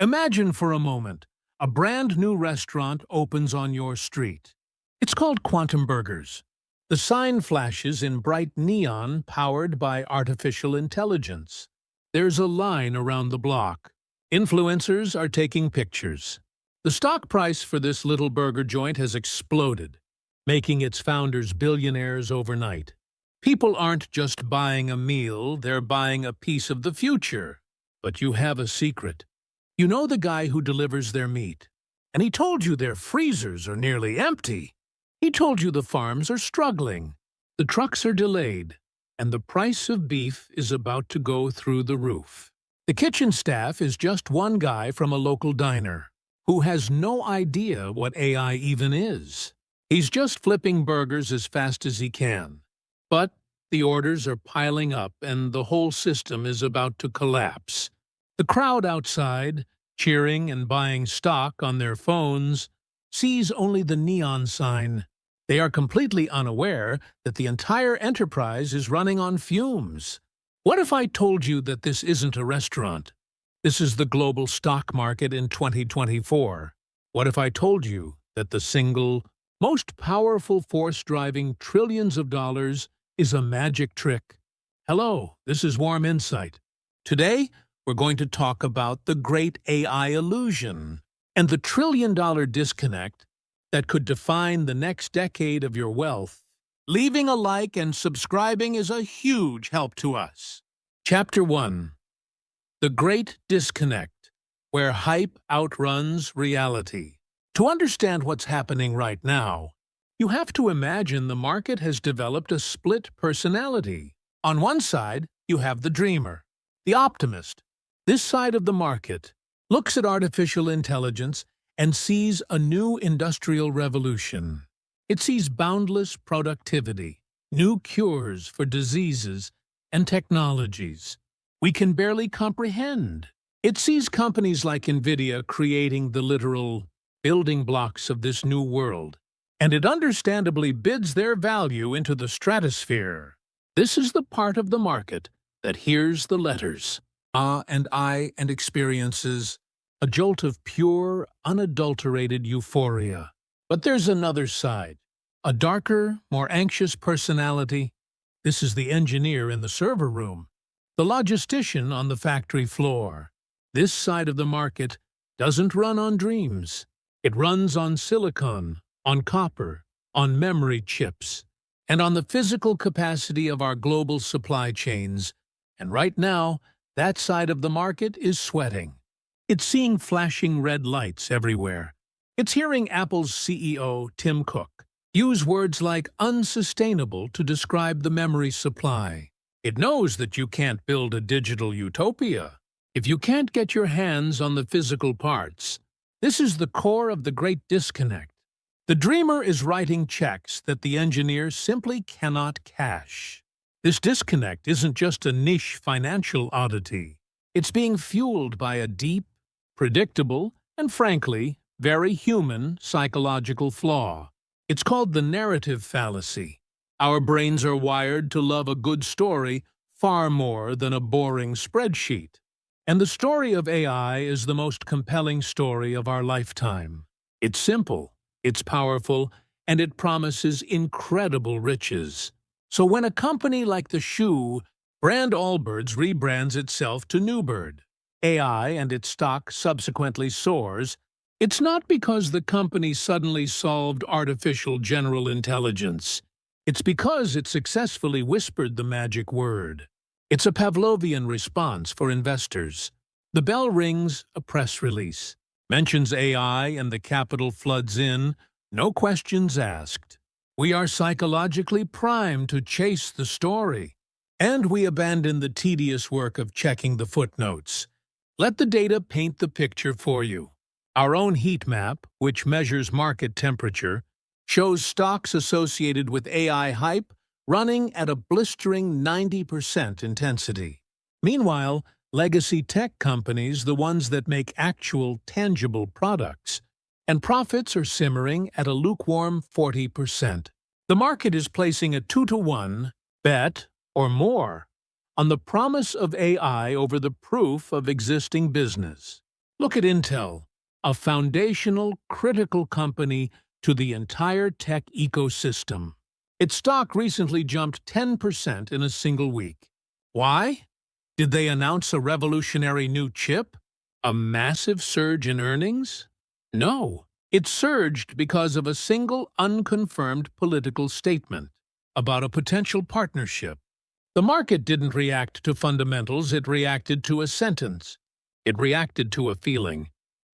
Imagine for a moment, a brand new restaurant opens on your street. It's called Quantum Burgers. The sign flashes in bright neon powered by artificial intelligence. There's a line around the block. Influencers are taking pictures. The stock price for this little burger joint has exploded, making its founders billionaires overnight. People aren't just buying a meal, they're buying a piece of the future. But you have a secret. You know the guy who delivers their meat, and he told you their freezers are nearly empty. He told you the farms are struggling, the trucks are delayed, and the price of beef is about to go through the roof. The kitchen staff is just one guy from a local diner who has no idea what AI even is. He's just flipping burgers as fast as he can. But the orders are piling up and the whole system is about to collapse. The crowd outside, cheering and buying stock on their phones, sees only the neon sign. They are completely unaware that the entire enterprise is running on fumes. What if I told you that this isn't a restaurant? This is the global stock market in 2024. What if I told you that the single, most powerful force driving trillions of dollars is a magic trick? Hello, this is Warm Insight. Today, we're going to talk about the great AI illusion and the trillion-dollar disconnect that could define the next decade of your wealth. Leaving a like and subscribing is a huge help to us. Chapter 1. The Great Disconnect, where hype outruns reality. To understand what's happening right now, you have to imagine the market has developed a split personality. On one side, you have the dreamer, the optimist. This side of the market looks at artificial intelligence and sees a new industrial revolution. It sees boundless productivity, new cures for diseases, and technologies we can barely comprehend. It sees companies like NVIDIA creating the literal building blocks of this new world, and it understandably bids their value into the stratosphere. This is the part of the market that hears the letters and I and experiences a jolt of pure, unadulterated euphoria. But there's another side, a darker, more anxious personality. This is the engineer in the server room, the logistician on the factory floor. This side of the market doesn't run on dreams. It runs on silicon, on copper, on memory chips, and on the physical capacity of our global supply chains. And right now, that side of the market is sweating. It's seeing flashing red lights everywhere. It's hearing Apple's CEO, Tim Cook, use words like unsustainable to describe the memory supply. It knows that you can't build a digital utopia if you can't get your hands on the physical parts. This is the core of the great disconnect. The dreamer is writing checks that the engineer simply cannot cash. This disconnect isn't just a niche financial oddity. It's being fueled by a deep, predictable, and frankly, very human psychological flaw. It's called the narrative fallacy. Our brains are wired to love a good story far more than a boring spreadsheet. And the story of AI is the most compelling story of our lifetime. It's simple, it's powerful, and it promises incredible riches. So when a company like the shoe brand Allbirds rebrands itself to Newbird, AI and its stock subsequently soars, it's not because the company suddenly solved artificial general intelligence. It's because it successfully whispered the magic word. It's a Pavlovian response for investors. The bell rings, a press release mentions AI, and the capital floods in, no questions asked. We are psychologically primed to chase the story, and we abandon the tedious work of checking the footnotes. Let the data paint the picture for you. Our own heat map, which measures market temperature, shows stocks associated with AI hype running at a blistering 90% intensity. Meanwhile, legacy tech companies, the ones that make actual, tangible products, and profits are simmering at a lukewarm 40%. The market is placing a 2-to-1 bet or more on the promise of AI over the proof of existing business. Look at Intel, a foundational, critical company to the entire tech ecosystem. Its stock recently jumped 10% in a single week. Why? Did they announce a revolutionary new chip? A massive surge in earnings? No. It surged because of a single unconfirmed political statement about a potential partnership. The market didn't react to fundamentals, it reacted to a sentence. It reacted to a feeling.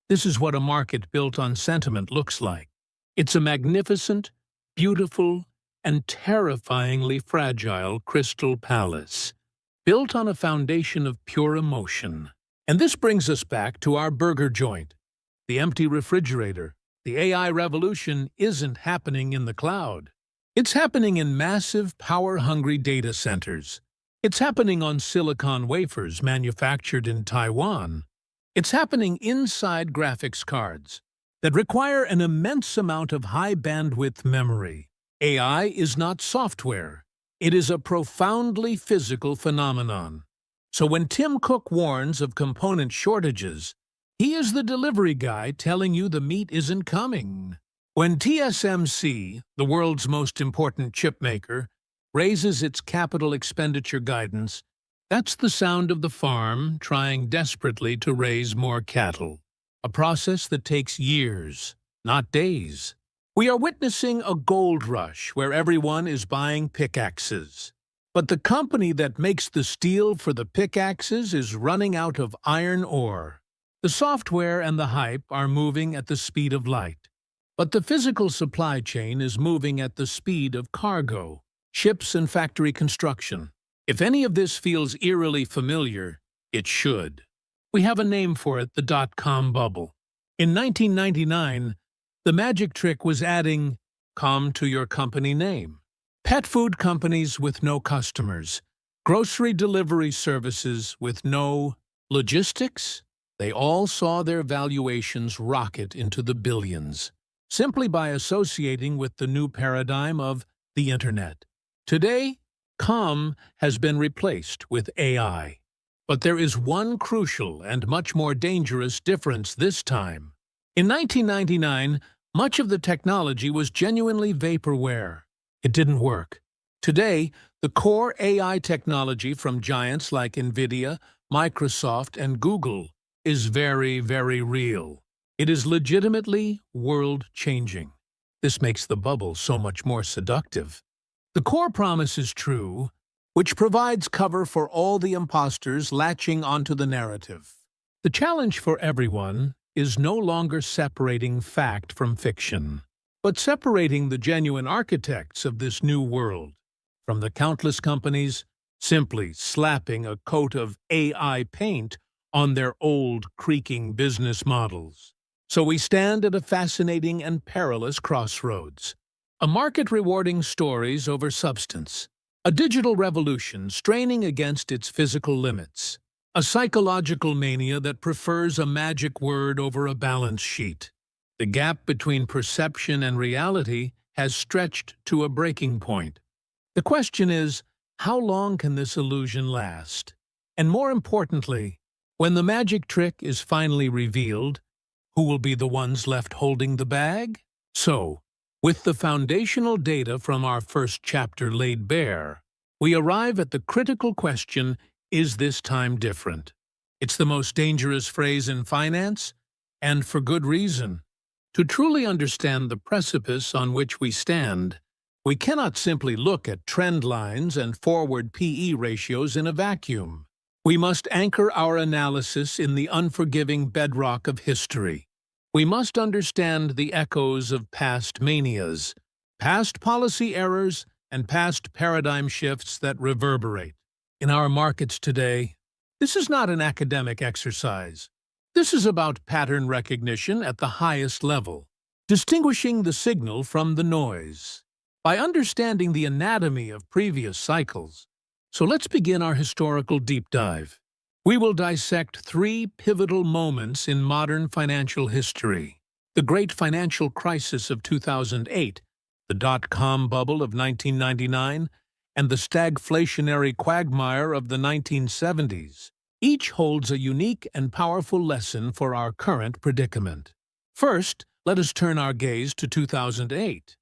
This is what a market built on sentiment looks like. It's a magnificent, beautiful, and terrifyingly fragile crystal palace, built on a foundation of pure emotion. And this brings us back to our burger joint, the empty refrigerator. The AI revolution isn't happening in the cloud. It's happening in massive, power-hungry data centers. It's happening on silicon wafers manufactured in Taiwan. It's happening inside graphics cards that require an immense amount of high-bandwidth memory. AI is not software. It is a profoundly physical phenomenon. So when Tim Cook warns of component shortages, he is the delivery guy telling you the meat isn't coming. When TSMC, the world's most important chip maker, raises its capital expenditure guidance, that's the sound of the farm trying desperately to raise more cattle, a process that takes years, not days. We are witnessing a gold rush where everyone is buying pickaxes. But the company that makes the steel for the pickaxes is running out of iron ore. The software and the hype are moving at the speed of light. But the physical supply chain is moving at the speed of cargo, ships and factory construction. If any of this feels eerily familiar, it should. We have a name for it, the dot-com bubble. In 1999, the magic trick was adding "com" to your company name. Pet food companies with no customers, grocery delivery services with no logistics, they all saw their valuations rocket into the billions, simply by associating with the new paradigm of the Internet. Today, com has been replaced with AI. But there is one crucial and much more dangerous difference this time. In 1999, much of the technology was genuinely vaporware. It didn't work. Today, the core AI technology from giants like NVIDIA, Microsoft, and Google is very, very real. It is legitimately world-changing. This makes the bubble so much more seductive. The core promise is true, which provides cover for all the imposters latching onto the narrative. The challenge for everyone is no longer separating fact from fiction, but separating the genuine architects of this new world from the countless companies simply slapping a coat of AI paint on their old, creaking business models. So we stand at a fascinating and perilous crossroads. A market rewarding stories over substance. A digital revolution straining against its physical limits. A psychological mania that prefers a magic word over a balance sheet. The gap between perception and reality has stretched to a breaking point. The question is, how long can this illusion last? And more importantly, when the magic trick is finally revealed, who will be the ones left holding the bag? So, with the foundational data from our first chapter laid bare, we arrive at the critical question, is this time different? It's the most dangerous phrase in finance, and for good reason. To truly understand the precipice on which we stand, we cannot simply look at trend lines and forward PE ratios in a vacuum. We must anchor our analysis in the unforgiving bedrock of history. We must understand the echoes of past manias, past policy errors, and past paradigm shifts that reverberate. In our markets today, this is not an academic exercise. This is about pattern recognition at the highest level, distinguishing the signal from the noise. By understanding the anatomy of previous cycles, so let's begin our historical deep dive. We will dissect three pivotal moments in modern financial history: the great financial crisis of 2008, the dot-com bubble of 1999, and the stagflationary quagmire of the 1970s. Each holds a unique and powerful lesson for our current predicament. First, let us turn our gaze to 2008,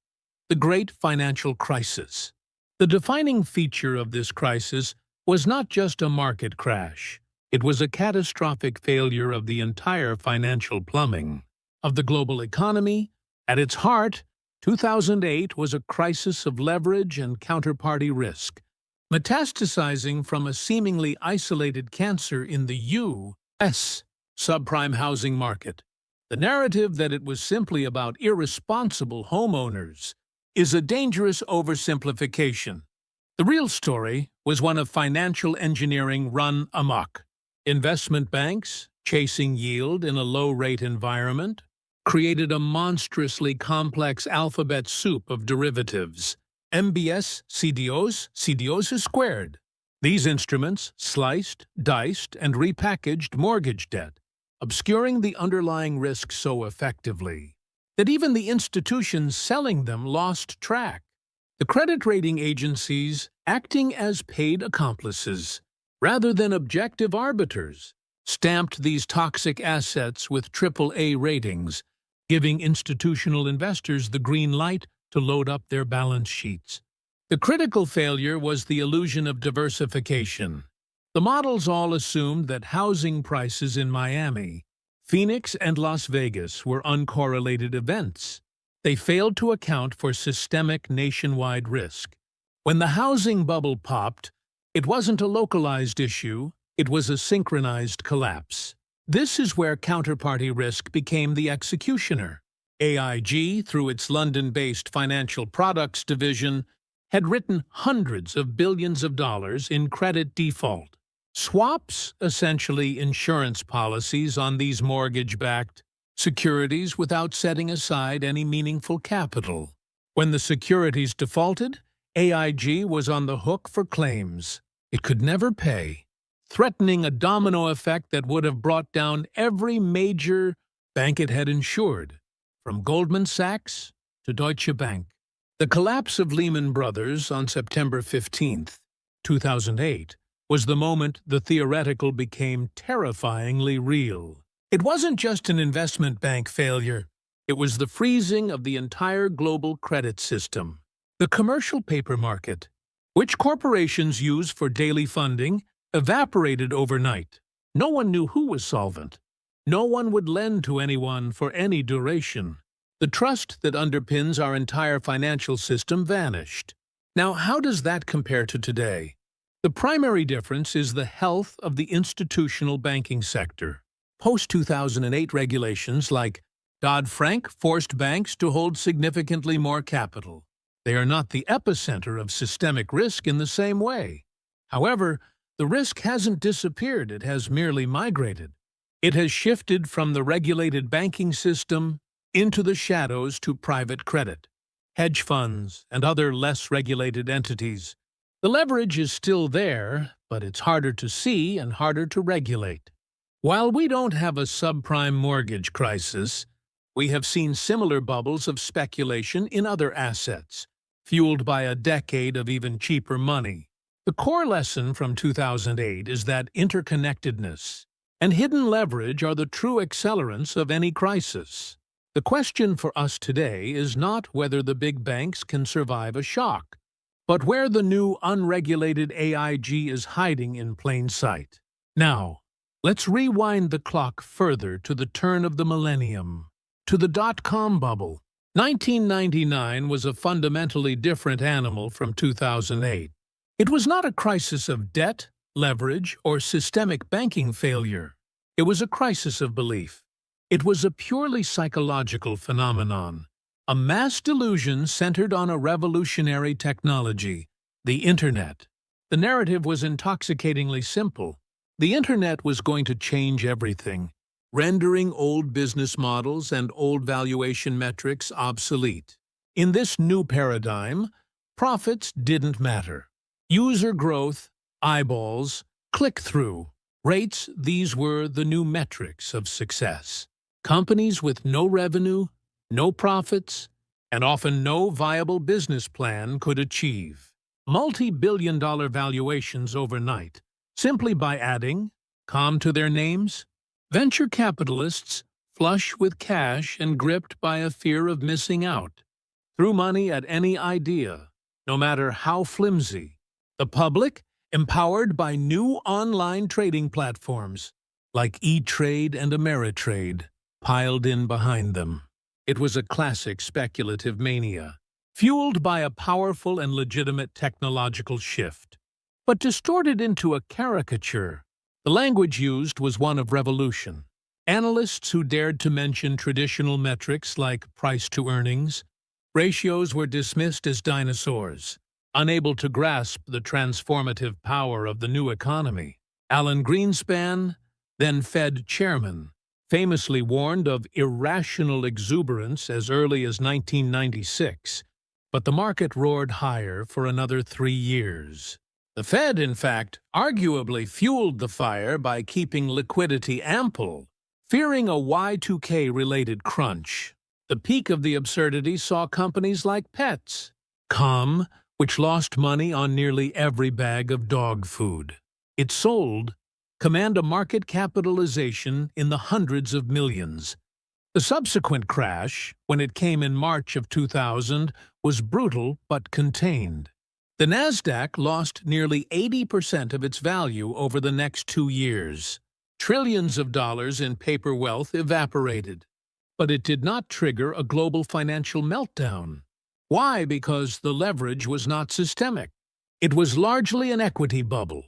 the Great Financial Crisis. The defining feature of this crisis was not just a market crash. It was a catastrophic failure of the entire financial plumbing of the global economy. At its heart, 2008 was a crisis of leverage and counterparty risk, metastasizing from a seemingly isolated cancer in the U.S. subprime housing market. The narrative that it was simply about irresponsible homeowners is a dangerous oversimplification. The real story was one of financial engineering run amok. Investment banks, chasing yield in a low-rate environment, created a monstrously complex alphabet soup of derivatives. MBS, CDOs squared. These instruments sliced, diced, and repackaged mortgage debt, obscuring the underlying risk so effectively that even the institutions selling them lost track. The credit rating agencies, acting as paid accomplices rather than objective arbiters, stamped these toxic assets with AAA ratings, giving institutional investors the green light to load up their balance sheets. The critical failure was the illusion of diversification. The models all assumed that housing prices in Miami, Phoenix, and Las Vegas were uncorrelated events. They failed to account for systemic nationwide risk. When the housing bubble popped, it wasn't a localized issue, it was a synchronized collapse. This is where counterparty risk became the executioner. AIG, through its London-based financial products division, had written hundreds of billions of dollars in credit default. Swaps, essentially insurance policies on these mortgage-backed securities without setting aside any meaningful capital. When the securities defaulted, AIG was on the hook for claims it could never pay, threatening a domino effect that would have brought down every major bank it had insured, from Goldman Sachs to Deutsche Bank. The collapse of Lehman Brothers on September 15, 2008, was the moment the theoretical became terrifyingly real. It wasn't just an investment bank failure. It was the freezing of the entire global credit system. The commercial paper market, which corporations use for daily funding, evaporated overnight. No one knew who was solvent. No one would lend to anyone for any duration. The trust that underpins our entire financial system vanished. Now, how does that compare to today? The primary difference is the health of the institutional banking sector. Post-2008 regulations like Dodd-Frank forced banks to hold significantly more capital. They are not the epicenter of systemic risk in the same way. However, the risk hasn't disappeared, it has merely migrated. It has shifted from the regulated banking system into the shadows to private credit, hedge funds, and other less regulated entities. The leverage is still there, but it's harder to see and harder to regulate. While we don't have a subprime mortgage crisis, we have seen similar bubbles of speculation in other assets, fueled by a decade of even cheaper money. The core lesson from 2008 is that interconnectedness and hidden leverage are the true accelerants of any crisis. The question for us today is not whether the big banks can survive a shock, but where the new unregulated AIG is hiding in plain sight. Now, let's rewind the clock further to the turn of the millennium, to the dot-com bubble. 1999 was a fundamentally different animal from 2008. It was not a crisis of debt, leverage, or systemic banking failure. It was a crisis of belief. It was a purely psychological phenomenon, a mass delusion centered on a revolutionary technology, the Internet. The narrative was intoxicatingly simple. The Internet was going to change everything, rendering old business models and old valuation metrics obsolete. In this new paradigm, profits didn't matter. User growth, eyeballs, click-through rates, these were the new metrics of success. Companies with no revenue, no profits, and often no viable business plan could achieve multi-billion-dollar valuations overnight simply by adding .com to their names? Venture capitalists, flush with cash and gripped by a fear of missing out, threw money at any idea, no matter how flimsy. The public, empowered by new online trading platforms like E-Trade and Ameritrade, piled in behind them. It was a classic speculative mania, fueled by a powerful and legitimate technological shift, but distorted into a caricature. The language used was one of revolution. Analysts who dared to mention traditional metrics like price-to-earnings ratios were dismissed as dinosaurs, unable to grasp the transformative power of the new economy. Alan Greenspan, then Fed chairman, famously warned of irrational exuberance as early as 1996, but the market roared higher for another 3 years. The Fed, in fact, arguably fueled the fire by keeping liquidity ample, fearing a Y2K-related crunch. The peak of the absurdity saw companies like Pets.com, which lost money on nearly every bag of dog food it sold, command a market capitalization in the hundreds of millions. The subsequent crash, when it came in March of 2000, was brutal but contained. The Nasdaq lost nearly 80% of its value over the next 2 years. Trillions of dollars in paper wealth evaporated. But it did not trigger a global financial meltdown. Why? Because the leverage was not systemic. It was largely an equity bubble.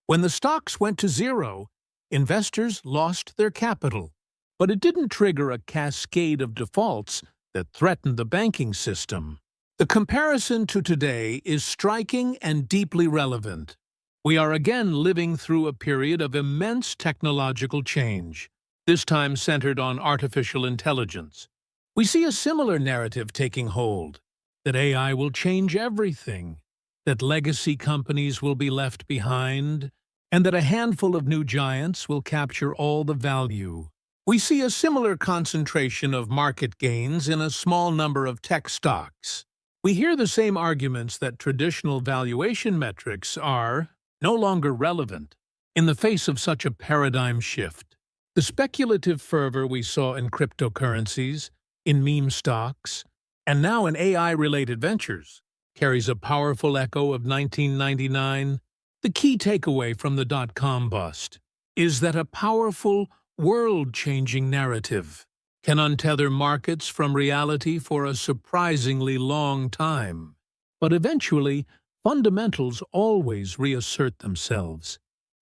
When the stocks went to zero, investors lost their capital. But it didn't trigger a cascade of defaults that threatened the banking system. The comparison to today is striking and deeply relevant. We are again living through a period of immense technological change, this time centered on artificial intelligence. We see a similar narrative taking hold, that AI will change everything, that legacy companies will be left behind, and that a handful of new giants will capture all the value. We see a similar concentration of market gains in a small number of tech stocks. We hear the same arguments that traditional valuation metrics are no longer relevant in the face of such a paradigm shift. The speculative fervor we saw in cryptocurrencies, in meme stocks, and now in AI-related ventures carries a powerful echo of 1999. The key takeaway from the dot-com bust is that a powerful, world-changing narrative can untether markets from reality for a surprisingly long time. But eventually, fundamentals always reassert themselves.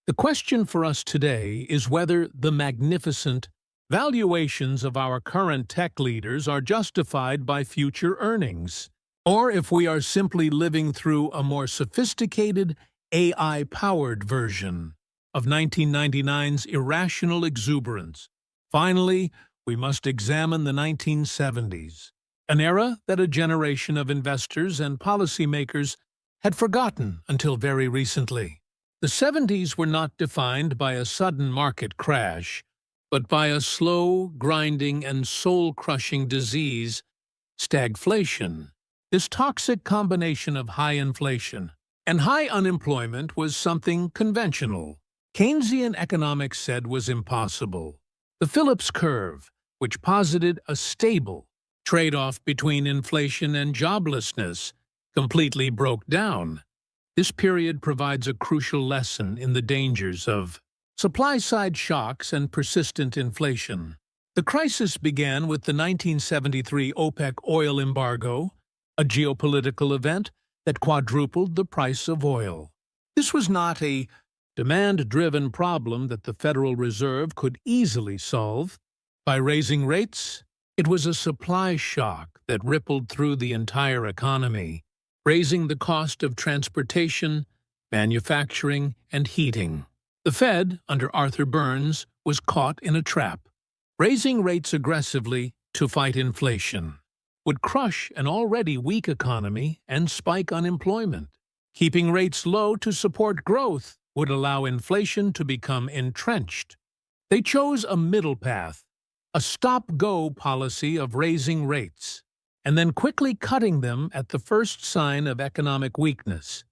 The question for us today is whether the magnificent valuations of our current tech leaders are justified by future earnings, or if we are simply living through a more sophisticated, AI-powered version of 1999's irrational exuberance. Finally, we must examine the 1970s, an era that a generation of investors and policymakers had forgotten until very recently. The 70s were not defined by a sudden market crash, but by a slow, grinding, and soul-crushing disease, stagflation. This toxic combination of high inflation and high unemployment was something conventional. Keynesian economics said was impossible. The Phillips curve, which posited a stable trade-off between inflation and joblessness, completely broke down. This period provides a crucial lesson in the dangers of supply-side shocks and persistent inflation. The crisis began with the 1973 OPEC oil embargo, a geopolitical event that quadrupled the price of oil. This was not a demand-driven problem that the Federal Reserve could easily solve by raising rates. It was a supply shock that rippled through the entire economy, raising the cost of transportation, manufacturing, and heating. The Fed, under Arthur Burns, was caught in a trap. Raising rates aggressively to fight inflation would crush an already weak economy and spike unemployment. Keeping rates low to support growth would allow inflation to become entrenched. They chose a middle path, a stop-go policy of raising rates, and then quickly cutting them at the first sign of economic weakness.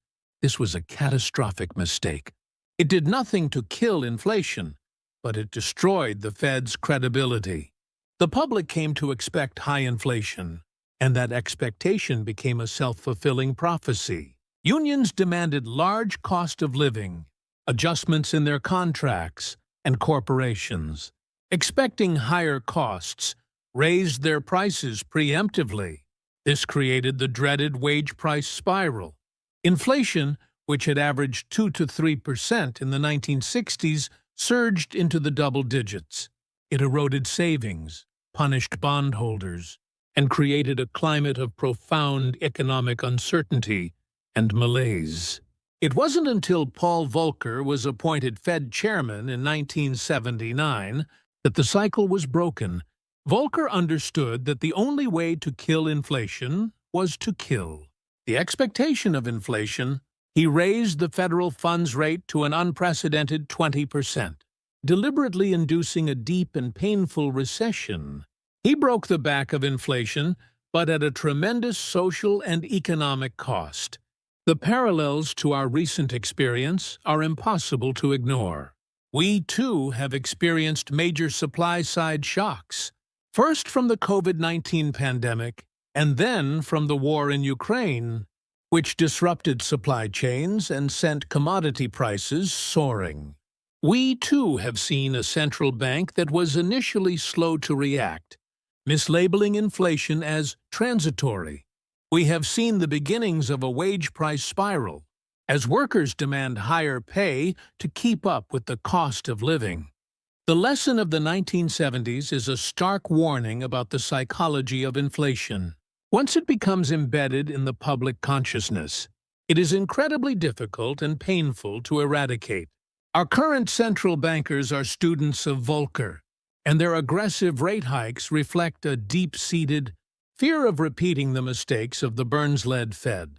This was a catastrophic mistake. It did nothing to kill inflation, but it destroyed the Fed's credibility. The public came to expect high inflation, and that expectation became a self-fulfilling prophecy. Unions demanded large cost of living, adjustments in their contracts, and corporations, expecting higher costs, raised their prices preemptively. This created the dreaded wage price spiral. Inflation, which had averaged 2 to 3% in the 1960s, surged into the double digits. It eroded savings, punished bondholders, and created a climate of profound economic uncertainty and malaise. It wasn't until Paul Volcker was appointed Fed chairman in 1979 that the cycle was broken. Volcker understood that the only way to kill inflation was to kill the expectation of inflation. He raised the federal funds rate to an unprecedented 20%, deliberately inducing a deep and painful recession. He broke the back of inflation, but at a tremendous social and economic cost. The parallels to our recent experience are impossible to ignore. We, too, have experienced major supply-side shocks, first from the COVID-19 pandemic, and then from the war in Ukraine, which disrupted supply chains and sent commodity prices soaring. We, too, have seen a central bank that was initially slow to react, mislabeling inflation as transitory. We have seen the beginnings of a wage price spiral, as workers demand higher pay to keep up with the cost of living. The lesson of the 1970s is a stark warning about the psychology of inflation. Once it becomes embedded in the public consciousness, it is incredibly difficult and painful to eradicate. Our current central bankers are students of Volcker, and their aggressive rate hikes reflect a deep-seated fear of repeating the mistakes of the Burns-led Fed.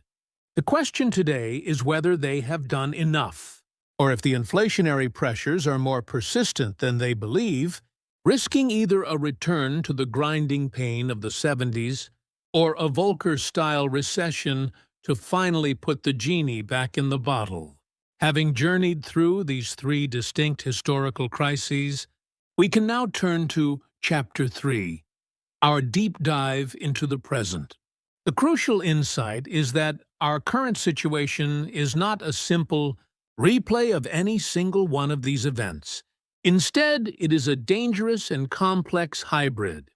The question today is whether they have done enough, or if the inflationary pressures are more persistent than they believe, risking either a return to the grinding pain of the 70s or a Volcker-style recession to finally put the genie back in the bottle. Having journeyed through these three distinct historical crises, we can now turn to Chapter 3, our deep dive into the present. The crucial insight is that our current situation is not a simple replay of any single one of these events. Instead, it is a dangerous and complex hybrid.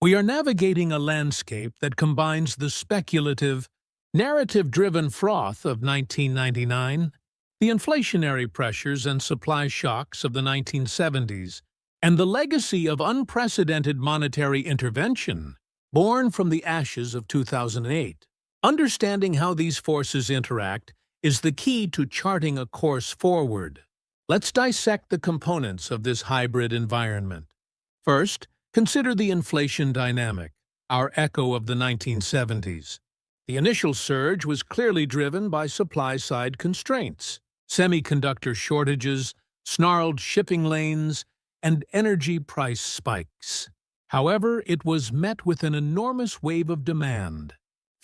We are navigating a landscape that combines the speculative, narrative-driven froth of 1999, the inflationary pressures and supply shocks of the 1970s, and the legacy of unprecedented monetary intervention born from the ashes of 2008. Understanding how these forces interact is the key to charting a course forward. Let's dissect the components of this hybrid environment. First, consider the inflation dynamic, our echo of the 1970s. The initial surge was clearly driven by supply-side constraints, semiconductor shortages, snarled shipping lanes, and energy price spikes. However, it was met with an enormous wave of demand,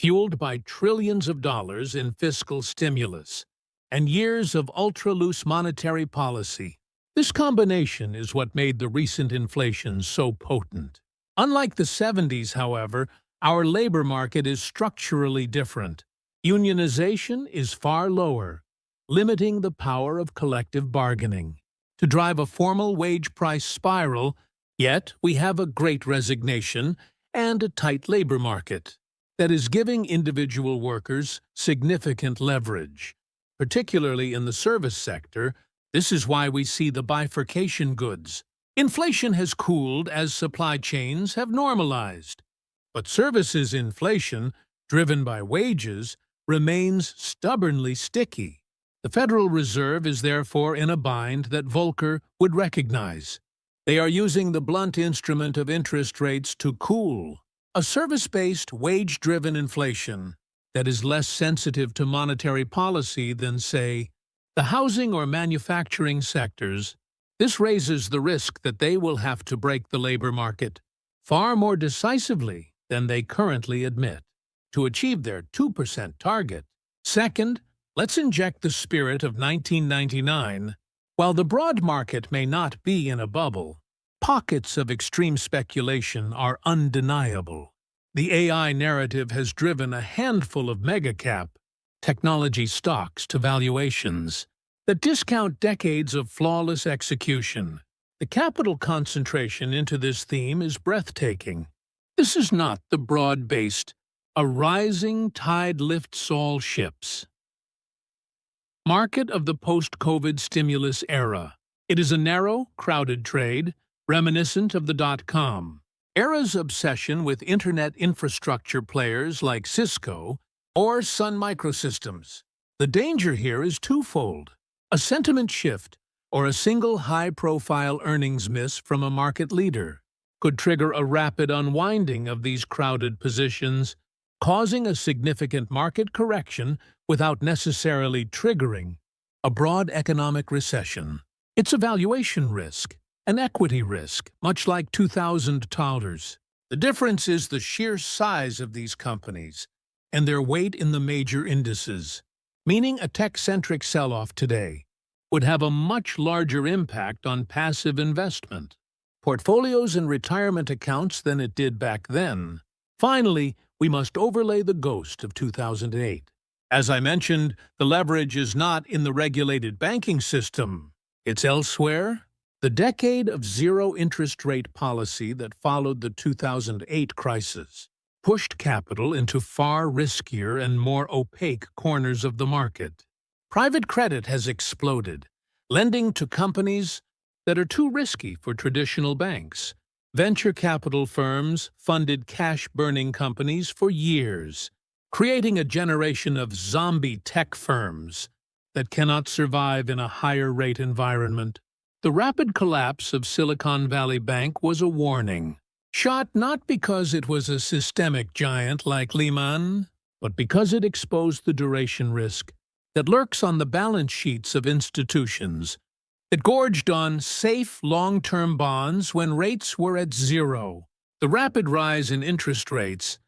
fueled by trillions of dollars in fiscal stimulus and years of ultra-loose monetary policy. This combination is what made the recent inflation so potent. Unlike the 70s, however, our labor market is structurally different. Unionization is far lower, limiting the power of collective bargaining to drive a formal wage price spiral, yet we have a great resignation and a tight labor market that is giving individual workers significant leverage. Particularly in the service sector, this is why we see the bifurcation goods. Inflation has cooled as supply chains have normalized, but services inflation, driven by wages, remains stubbornly sticky. The Federal Reserve is therefore in a bind that Volcker would recognize. They are using the blunt instrument of interest rates to cool a service-based, wage-driven inflation that is less sensitive to monetary policy than, say, the housing or manufacturing sectors. This raises the risk that they will have to break the labor market far more decisively than they currently admit to achieve their 2% target. Second, let's inject the spirit of 1999 While the broad market may not be in a bubble, pockets of extreme speculation are undeniable. The AI narrative has driven a handful of mega-cap technology stocks to valuations that discount decades of flawless execution. The capital concentration into this theme is breathtaking. This is not the broad-based, "a rising tide lifts all ships" market of the post-COVID stimulus era. It is a narrow, crowded trade, reminiscent of the dot-com era's obsession with internet infrastructure players like Cisco or Sun Microsystems. The danger here is twofold. A sentiment shift or a single high-profile earnings miss from a market leader could trigger a rapid unwinding of these crowded positions, causing a significant market correction without necessarily triggering a broad economic recession. It's a valuation risk, an equity risk, much like 2000 dollars. The difference is the sheer size of these companies and their weight in the major indices, meaning a tech-centric sell-off today would have a much larger impact on passive investment, portfolios and retirement accounts than it did back then. Finally, we must overlay the ghost of 2008. As I mentioned, the leverage is not in the regulated banking system. It's elsewhere. The decade of zero-interest rate policy that followed the 2008 crisis pushed capital into far riskier and more opaque corners of the market. Private credit has exploded, lending to companies that are too risky for traditional banks. Venture capital firms funded cash-burning companies for years, creating a generation of zombie tech firms that cannot survive in a higher-rate environment. The rapid collapse of Silicon Valley Bank was a warning, shot not because it was a systemic giant like Lehman, but because it exposed the duration risk that lurks on the balance sheets of institutions that gorged on safe long-term bonds when rates were at zero. The rapid rise in interest rates,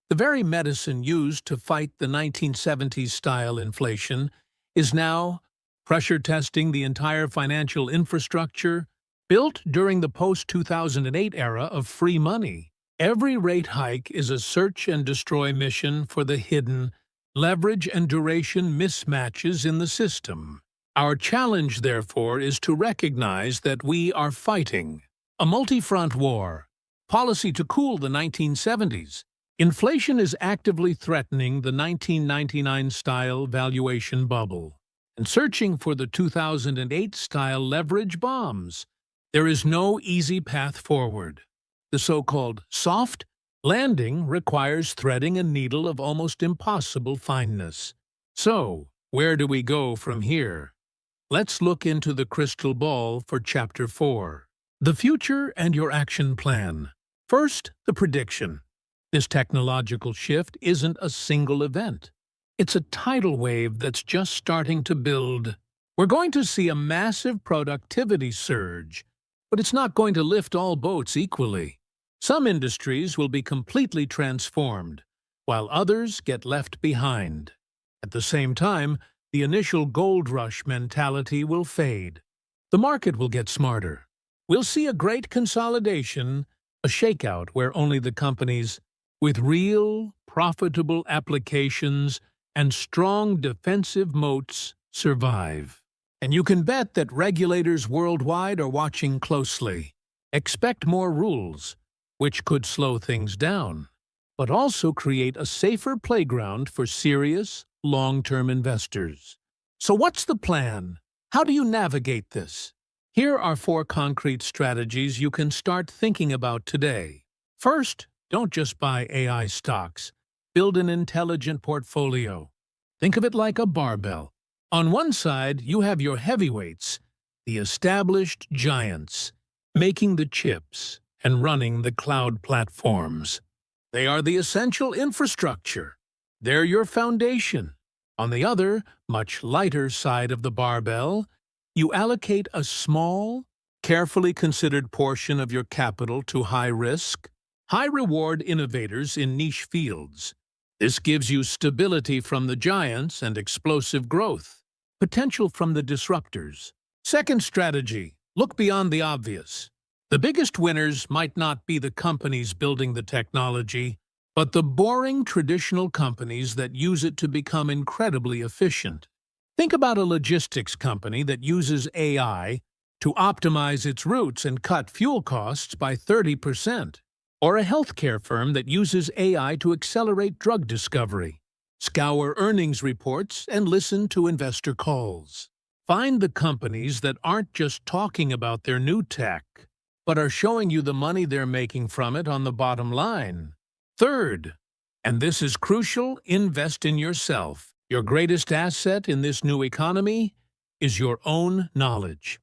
the very medicine used to fight the 1970s-style inflation, is now pressure-testing the entire financial infrastructure built during the post-2008 era of free money. Every rate hike is a search-and-destroy mission for the hidden leverage and duration mismatches in the system. Our challenge, therefore, is to recognize that we are fighting a multi-front war. Policy to cool the 1970s. Inflation is actively threatening the 1999-style valuation bubble and searching for the 2008-style leverage bombs. There is no easy path forward. The so-called soft landing requires threading a needle of almost impossible fineness. So, where do we go from here? Let's look into the crystal ball for Chapter 4. The future and your action plan. First, the prediction. This technological shift isn't a single event. It's a tidal wave that's just starting to build. We're going to see a massive productivity surge, but it's not going to lift all boats equally. Some industries will be completely transformed, while others get left behind. At the same time, the initial gold rush mentality will fade. The market will get smarter. We'll see a great consolidation, a shakeout where only the companies with real, profitable applications and strong defensive moats survive. And you can bet that regulators worldwide are watching closely. Expect more rules, which could slow things down, but also create a safer playground for serious, long-term investors. So what's the plan? How do you navigate this? Here are 4 concrete strategies you can start thinking about today. First, don't just buy AI stocks. Build an intelligent portfolio. Think of it like a barbell. On one side, you have your heavyweights, the established giants, making the chips and running the cloud platforms. They are the essential infrastructure. They're your foundation. On the other, much lighter side of the barbell, you allocate a small, carefully considered portion of your capital to high-risk, high-reward innovators in niche fields. This gives you stability from the giants and explosive growth, potential from the disruptors. Second strategy, look beyond the obvious. The biggest winners might not be the companies building the technology, but the boring traditional companies that use it to become incredibly efficient. Think about a logistics company that uses AI to optimize its routes and cut fuel costs by 30%, or a healthcare firm that uses AI to accelerate drug discovery. Scour earnings reports and listen to investor calls. Find the companies that aren't just talking about their new tech, but are showing you the money they're making from it on the bottom line. Third, and this is crucial, invest in yourself. Your greatest asset in this new economy is your own knowledge.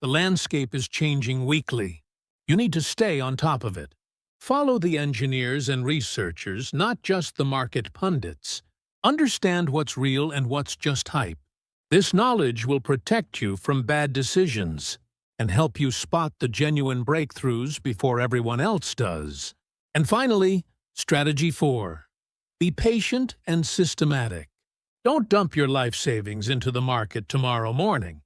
The landscape is changing weekly. You need to stay on top of it. Follow the engineers and researchers, not just the market pundits. Understand what's real and what's just hype. This knowledge will protect you from bad decisions and help you spot the genuine breakthroughs before everyone else does. And finally, strategy 4. Be patient and systematic. Don't dump your life savings into the market tomorrow morning.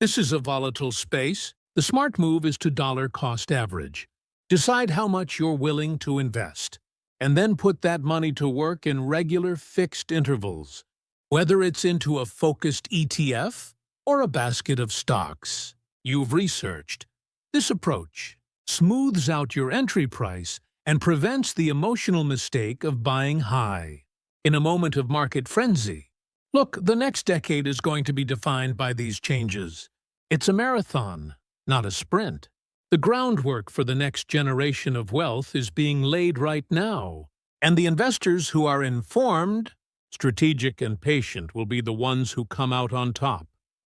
This is a volatile space. The smart move is to dollar cost average. Decide how much you're willing to invest, and then put that money to work in regular fixed intervals, whether it's into a focused ETF or a basket of stocks you've researched. This approach smooths out your entry price and prevents the emotional mistake of buying high in a moment of market frenzy. Look, the next decade is going to be defined by these changes. It's a marathon, not a sprint. The groundwork for the next generation of wealth is being laid right now, and the investors who are informed, strategic, and patient will be the ones who come out on top.